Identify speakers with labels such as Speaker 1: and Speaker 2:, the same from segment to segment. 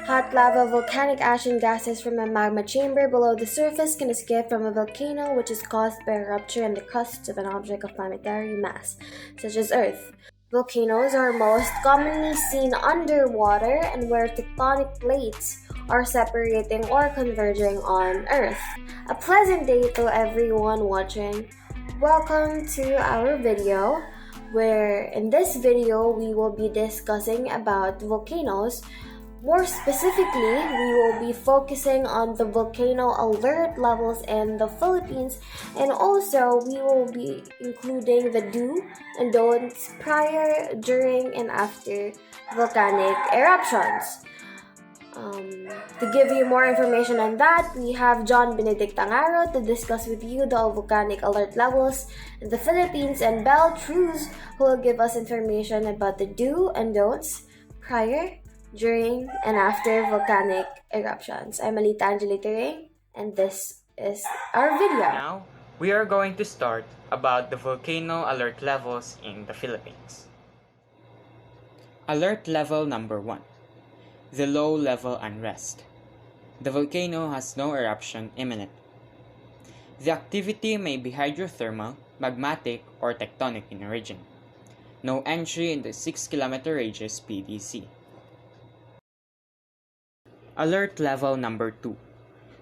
Speaker 1: Hot lava, volcanic ash, and gases from a magma chamber below the surface can escape from a volcano, which is caused by a rupture in the crust of an object of planetary mass, such as Earth. Volcanoes are most commonly seen underwater and where tectonic plates are separating or converging on Earth. A pleasant day to everyone watching. Welcome to our video, where in this video we will be discussing about volcanoes. More specifically, we will be focusing on the volcano alert levels in the Philippines, and also we will be including the do and don'ts prior, during, and after volcanic eruptions. To give you more information on that, we have John Benedict Tangaro to discuss with you the volcanic alert levels in the Philippines, and Belle Truz, who will give us information about the do and don'ts prior, during, and after volcanic eruptions. I'm Alita Angelita, and this is our video.
Speaker 2: Now, we are going to start about the volcano alert levels in the Philippines. Alert level number 1. The low level unrest. The volcano has no eruption imminent. The activity may be hydrothermal, magmatic, or tectonic in origin. No entry in the 6-kilometer radius PDC. Alert level number 2.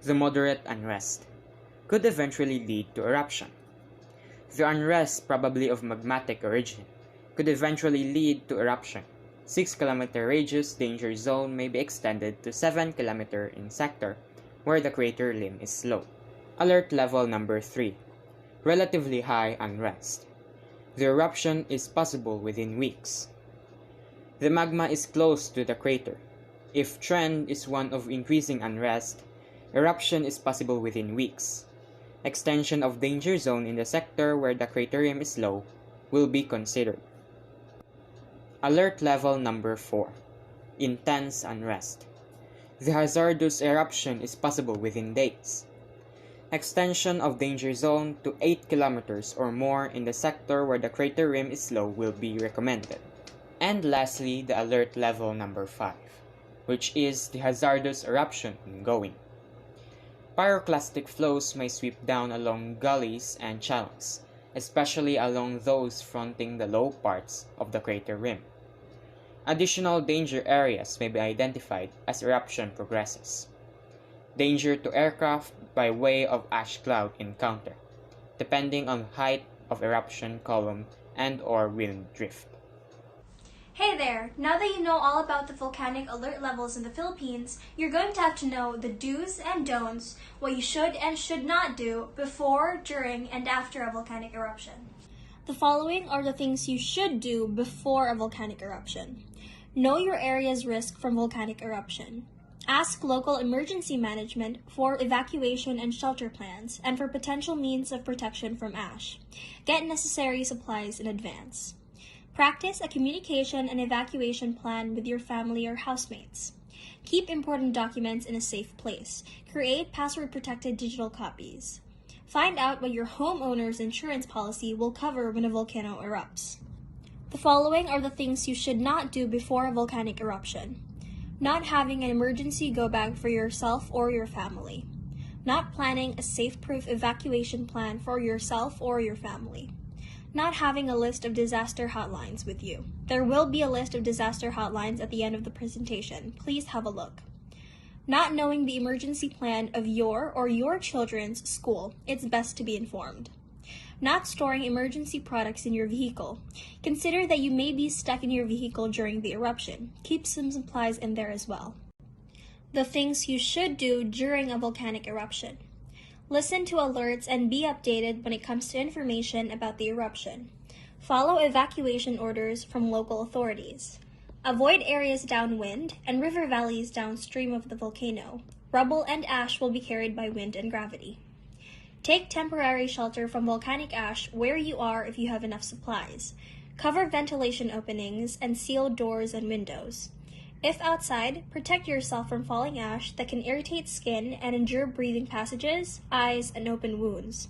Speaker 2: The moderate unrest. Could eventually lead to eruption. The unrest, probably of magmatic origin, could eventually lead to eruption. 6-kilometer radius danger zone may be extended to 7-kilometer in sector where the crater limb is low. Alert level number 3. Relatively high unrest. The eruption is possible within weeks. The magma is close to the crater. If trend is one of increasing unrest, eruption is possible within weeks. Extension of danger zone in the sector where the crater rim is low will be considered. Alert level number 4. Intense unrest. The hazardous eruption is possible within days. Extension of danger zone to 8 kilometers or more in the sector where the crater rim is low will be recommended. And lastly, the alert level number 5, which is the hazardous eruption ongoing. Pyroclastic flows may sweep down along gullies and channels, especially along those fronting the low parts of the crater rim. Additional danger areas may be identified as eruption progresses. Danger to aircraft by way of ash cloud encounter, depending on height of eruption column and/or wind drift.
Speaker 3: Hey there! Now that you know all about the volcanic alert levels in the Philippines, you're going to have to know the do's and don'ts, what you should and should not do before, during, and after a volcanic eruption. The following are the things you should do before a volcanic eruption. Know your area's risk from volcanic eruption. Ask local emergency management for evacuation and shelter plans and for potential means of protection from ash. Get necessary supplies in advance. Practice a communication and evacuation plan with your family or housemates. Keep important documents in a safe place. Create password-protected digital copies. Find out what your homeowner's insurance policy will cover when a volcano erupts. The following are the things you should not do before a volcanic eruption. Not having an emergency go bag for yourself or your family. Not planning a safe-proof evacuation plan for yourself or your family. Not having a list of disaster hotlines with you. There will be a list of disaster hotlines at the end of the presentation. Please have a look. Not knowing the emergency plan of your or your children's school. It's best to be informed. Not storing emergency products in your vehicle. Consider that you may be stuck in your vehicle during the eruption. Keep some supplies in there as well. The things you should do during a volcanic eruption. Listen to alerts and be updated when it comes to information about the eruption. Follow evacuation orders from local authorities. Avoid areas downwind and river valleys downstream of the volcano. Rubble and ash will be carried by wind and gravity. Take temporary shelter from volcanic ash where you are if you have enough supplies. Cover ventilation openings and seal doors and windows. If outside, protect yourself from falling ash that can irritate skin and endure breathing passages, eyes, and open wounds.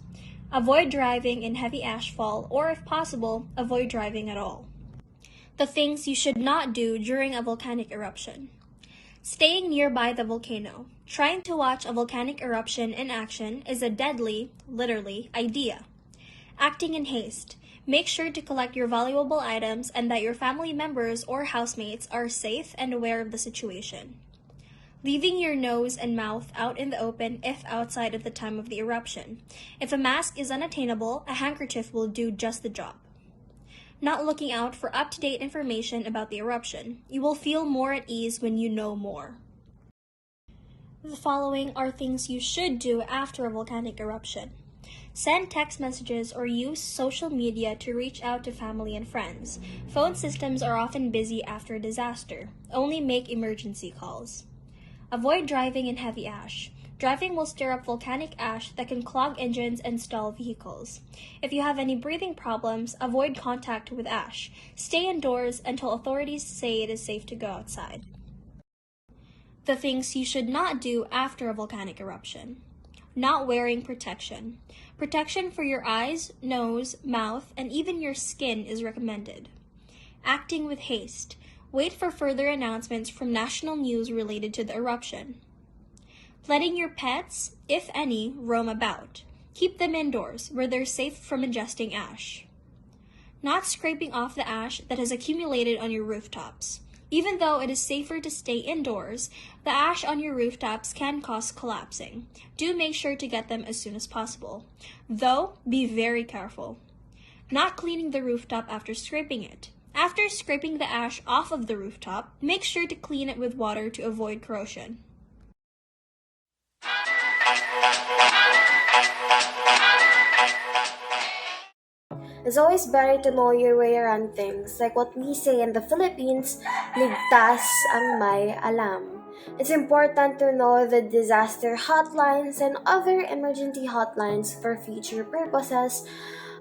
Speaker 3: Avoid driving in heavy ashfall, or if possible, avoid driving at all. The things you should not do during a volcanic eruption. Staying nearby the volcano. Trying to watch a volcanic eruption in action is a deadly, literally, idea. Acting in haste. Make sure to collect your valuable items and that your family members or housemates are safe and aware of the situation. Leaving your nose and mouth out in the open if outside at the time of the eruption. If a mask is unattainable, a handkerchief will do just the job. Not looking out for up-to-date information about the eruption. You will feel more at ease when you know more. The following are things you should do after a volcanic eruption. Send text messages or use social media to reach out to family and friends. Phone systems are often busy after a disaster. Only make emergency calls. Avoid driving in heavy ash. Driving will stir up volcanic ash that can clog engines and stall vehicles. If you have any breathing problems, avoid contact with ash. Stay indoors until authorities say it is safe to go outside. The things you should not do after a volcanic eruption. Not wearing protection. Protection for your eyes, nose, mouth, and even your skin is recommended. Acting with haste. Wait for further announcements from national news related to the eruption. Letting your pets, if any, roam about. Keep them indoors, where they're safe from ingesting ash. Not scraping off the ash that has accumulated on your rooftops. Even though it is safer to stay indoors, the ash on your rooftops can cause collapsing. Do make sure to get them as soon as possible. Though, be very careful. Not cleaning the rooftop after scraping it. After scraping the ash off of the rooftop, make sure to clean it with water to avoid corrosion.
Speaker 1: It's always better to know your way around things. Like what we say in the Philippines, ligtas ang may alam. It's important to know the disaster hotlines and other emergency hotlines for future purposes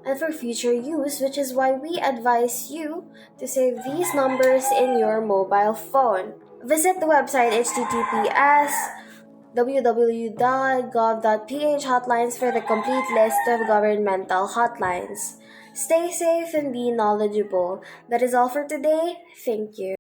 Speaker 1: and for future use, which is why we advise you to save these numbers in your mobile phone. Visit the website https www.gov.ph hotlines for the complete list of governmental hotlines. Stay safe and be knowledgeable. That is all for today. Thank you.